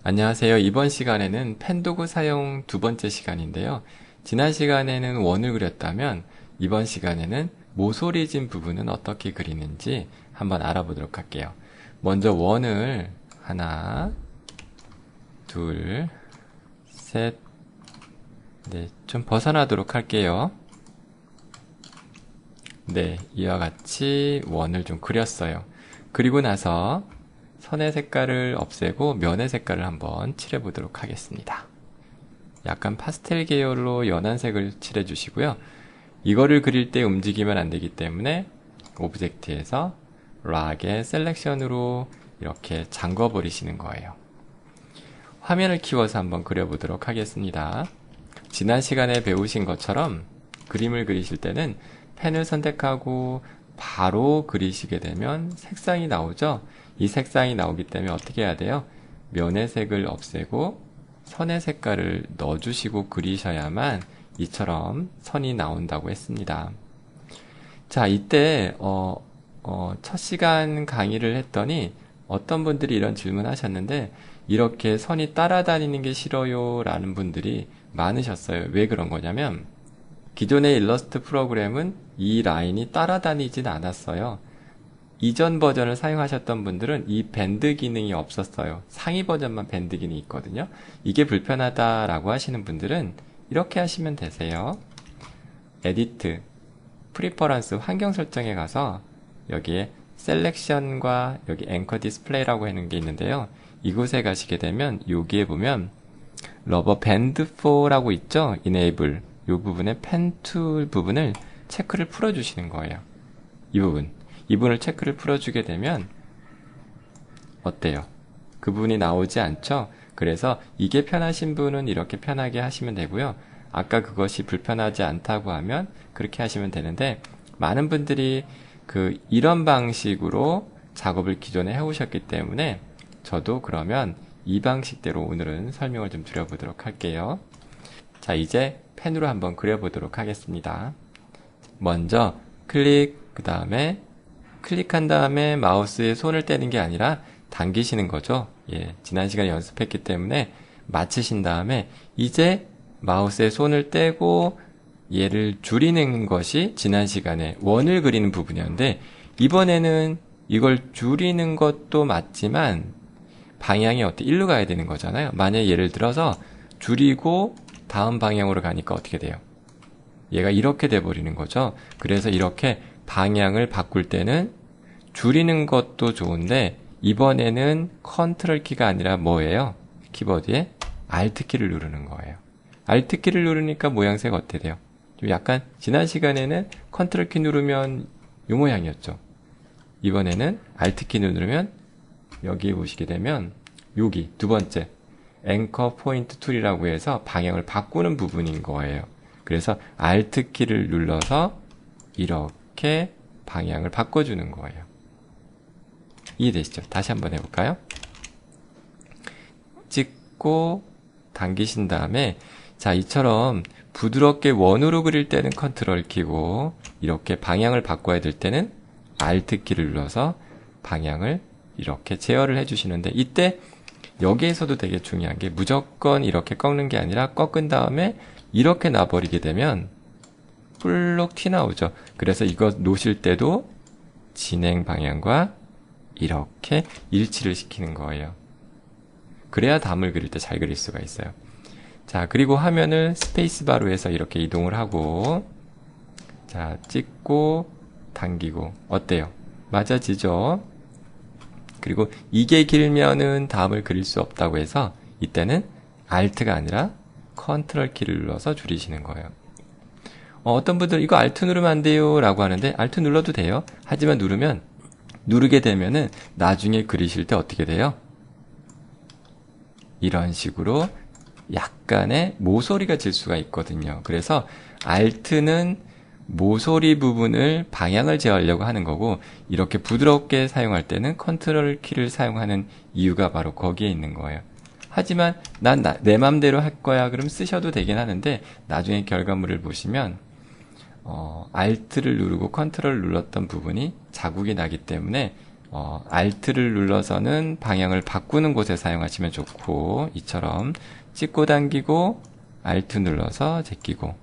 안녕하세요. 이번 시간에는 펜도구 사용 두 번째 시간인데요. 지난 시간에는 원을 그렸다면 이번 시간에는 모서리진 부분은 어떻게 그리는지 한번 알아보도록 할게요. 먼저 원을 하나, 둘, 셋, 넷, 좀 벗어나도록 할게요. 네, 이와 같이 원을 좀 그렸어요. 그리고 나서 선의 색깔을 없애고 면의 색깔을 한번 칠해보도록 하겠습니다. 약간 파스텔 계열로 연한 색을 칠해 주시고요. 이거를 그릴 때 움직이면 안 되기 때문에 오브젝트에서 락의 셀렉션으로 이렇게 잠궈 버리시는 거예요. 화면을 키워서 한번 그려보도록 하겠습니다. 지난 시간에 배우신 것처럼 그림을 그리실 때는 펜을 선택하고 바로 그리시게 되면 색상이 나오죠. 이 색상이 나오기 때문에 어떻게 해야 돼요? 면의 색을 없애고 선의 색깔을 넣어주시고 그리셔야만 이처럼 선이 나온다고 했습니다. 자, 이때 첫 시간 강의를 했더니 어떤 분들이 이런 질문 하셨는데 이렇게 선이 따라다니는 게 싫어요 라는 분들이 많으셨어요. 왜 그런 거냐면 기존의 일러스트 프로그램은 이 라인이 따라다니진 않았어요. 이전 버전을 사용하셨던 분들은 이 밴드 기능이 없었어요. 상위 버전만 밴드 기능이 있거든요. 이게 불편하다라고 하시는 분들은 이렇게 하시면 되세요. 에디트, 프리퍼런스 환경 설정에 가서 여기에 셀렉션과 여기 앵커 디스플레이라고 하는 게 있는데요. 이곳에 가시게 되면 여기에 보면 러버 밴드 4라고 있죠? Enable. 이 부분에 펜 툴 부분을 체크를 풀어주시는 거예요. 이 부분을 체크를 풀어주게 되면 어때요? 그 부분이 나오지 않죠? 그래서 이게 편하신 분은 이렇게 편하게 하시면 되고요. 아까 그것이 불편하지 않다고 하면 그렇게 하시면 되는데 많은 분들이 이런 방식으로 작업을 기존에 해오셨기 때문에 저도 그러면 이 방식대로 오늘은 설명을 좀 드려보도록 할게요. 자, 이제 펜으로 한번 그려보도록 하겠습니다. 먼저 그 다음에 클릭한 다음에 마우스에 손을 떼는 게 아니라 당기시는 거죠. 예, 지난 시간에 연습했기 때문에 마치신 다음에 이제 마우스에 손을 떼고 얘를 줄이는 것이 지난 시간에 원을 그리는 부분이었는데 이번에는 이걸 줄이는 것도 맞지만 방향이 일로 가야 되는 거잖아요. 만약에 예를 들어서 줄이고 다음 방향으로 가니까 어떻게 돼요? 얘가 이렇게 돼버리는 거죠. 그래서 이렇게 방향을 바꿀 때는 줄이는 것도 좋은데 이번에는 컨트롤 키가 아니라 뭐예요? 키보드에 Alt 키를 누르는 거예요. Alt 키를 누르니까 모양새가 어떻게 돼요? 좀 약간 지난 시간에는 컨트롤 키 누르면 이 모양이었죠. 이번에는 Alt 키 누르면 여기 보시게 되면 여기 두 번째 앵커 포인트 툴이라고 해서 방향을 바꾸는 부분인 거예요. 그래서 Alt 키를 눌러서 이렇게 방향을 바꿔주는 거예요. 이해되시죠? 다시 한번 해볼까요? 찍고 당기신 다음에 자, 이처럼 부드럽게 원으로 그릴 때는 컨트롤 키고 이렇게 방향을 바꿔야 될 때는 Alt 키를 눌러서 방향을 이렇게 제어를 해주시는데 이때 여기에서도 되게 중요한 게 무조건 이렇게 꺾는 게 아니라 꺾은 다음에 이렇게 놔버리게 되면 뿔룩 튀나오죠. 그래서 이거 놓으실 때도 진행 방향과 이렇게 일치를 시키는 거예요. 그래야 담을 그릴 때 잘 그릴 수가 있어요. 자, 그리고 화면을 스페이스바로 해서 이렇게 이동을 하고 자, 찍고 당기고 어때요? 맞아지죠? 그리고 이게 길면은 다음을 그릴 수 없다고 해서 이때는 Alt가 아니라 컨트롤 키를 눌러서 줄이시는 거예요. 어떤 분들 이거 Alt 누르면 안 돼요 라고 하는데 Alt 눌러도 돼요. 하지만 누르게 되면은 나중에 그리실 때 어떻게 돼요? 이런 식으로 약간의 모서리가 질 수가 있거든요. 그래서 Alt는 모서리 부분을 방향을 제어하려고 하는 거고 이렇게 부드럽게 사용할 때는 컨트롤 키를 사용하는 이유가 바로 거기에 있는 거예요. 하지만 난 내 맘대로 할 거야 그럼 쓰셔도 되긴 하는데 나중에 결과물을 보시면 Alt를 누르고 컨트롤을 눌렀던 부분이 자국이 나기 때문에 Alt를 눌러서는 방향을 바꾸는 곳에 사용하시면 좋고, 이처럼 찍고 당기고 Alt 눌러서 제끼고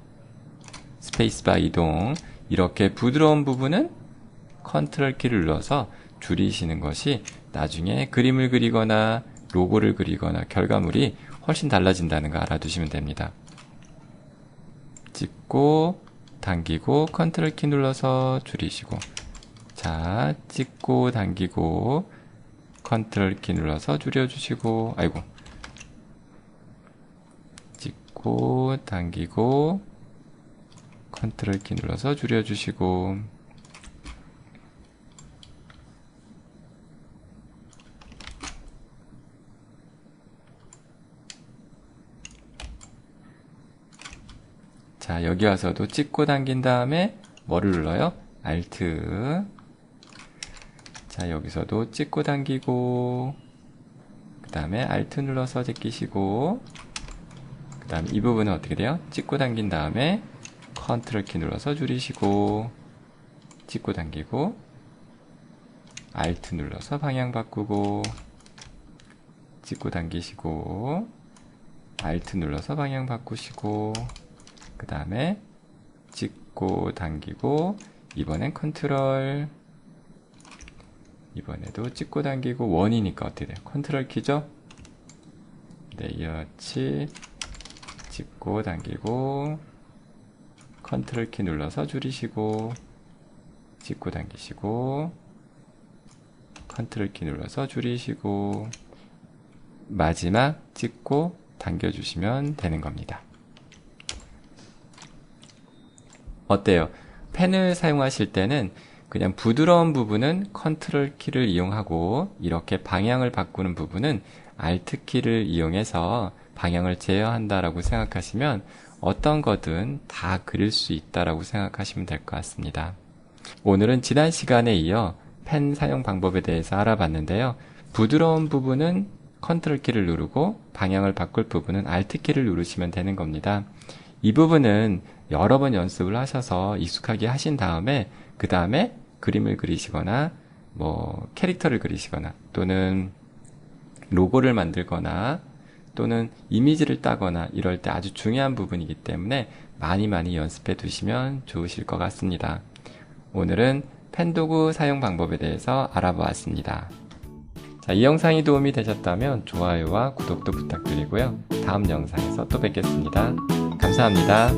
스페이스바 이동, 이렇게 부드러운 부분은 컨트롤 키를 눌러서 줄이시는 것이 나중에 그림을 그리거나 로고를 그리거나 결과물이 훨씬 달라진다는 거 알아두시면 됩니다. 찍고 당기고 컨트롤 키 눌러서 줄이시고, 자, 찍고 당기고 컨트롤 키 눌러서 줄여주시고, 아이고, 찍고 당기고 컨트롤 키 눌러서 줄여주시고, 자, 여기 와서도 찍고 당긴 다음에 뭐를 눌러요? Alt. 자, 여기서도 찍고 당기고, 그 다음에 Alt 눌러서 제끼시고, 그 다음에 이 부분은 어떻게 돼요? 찍고 당긴 다음에 컨트롤 키 눌러서 줄이시고, 찍고 당기고, Alt 눌러서 방향 바꾸고, 찍고 당기시고, Alt 눌러서 방향 바꾸시고, 그 다음에 찍고 당기고, 이번엔 컨트롤, 이번에도 찍고 당기고, 원이니까 어떻게 돼요? 컨트롤 키죠? 레이어치, 찍고 당기고, 컨트롤 키 눌러서 줄이시고, 찍고 당기시고, 컨트롤 키 눌러서 줄이시고, 마지막 찍고 당겨주시면 되는 겁니다. 어때요? 펜을 사용하실 때는 그냥 부드러운 부분은 컨트롤 키를 이용하고, 이렇게 방향을 바꾸는 부분은 Alt 키를 이용해서 방향을 제어한다라고 생각하시면 어떤 거든 다 그릴 수 있다라고 생각하시면 될 것 같습니다. 오늘은 지난 시간에 이어 펜 사용 방법에 대해서 알아봤는데요. 부드러운 부분은 컨트롤 키를 누르고 방향을 바꿀 부분은 Alt 키를 누르시면 되는 겁니다. 이 부분은 여러 번 연습을 하셔서 익숙하게 하신 다음에 그 다음에 그림을 그리시거나 뭐 캐릭터를 그리시거나 또는 로고를 만들거나 또는 이미지를 따거나 이럴 때 아주 중요한 부분이기 때문에 많이 연습해 두시면 좋으실 것 같습니다. 오늘은 펜도구 사용 방법에 대해서 알아보았습니다. 자, 이 영상이 도움이 되셨다면 좋아요와 구독도 부탁드리고요. 다음 영상에서 또 뵙겠습니다. 감사합니다.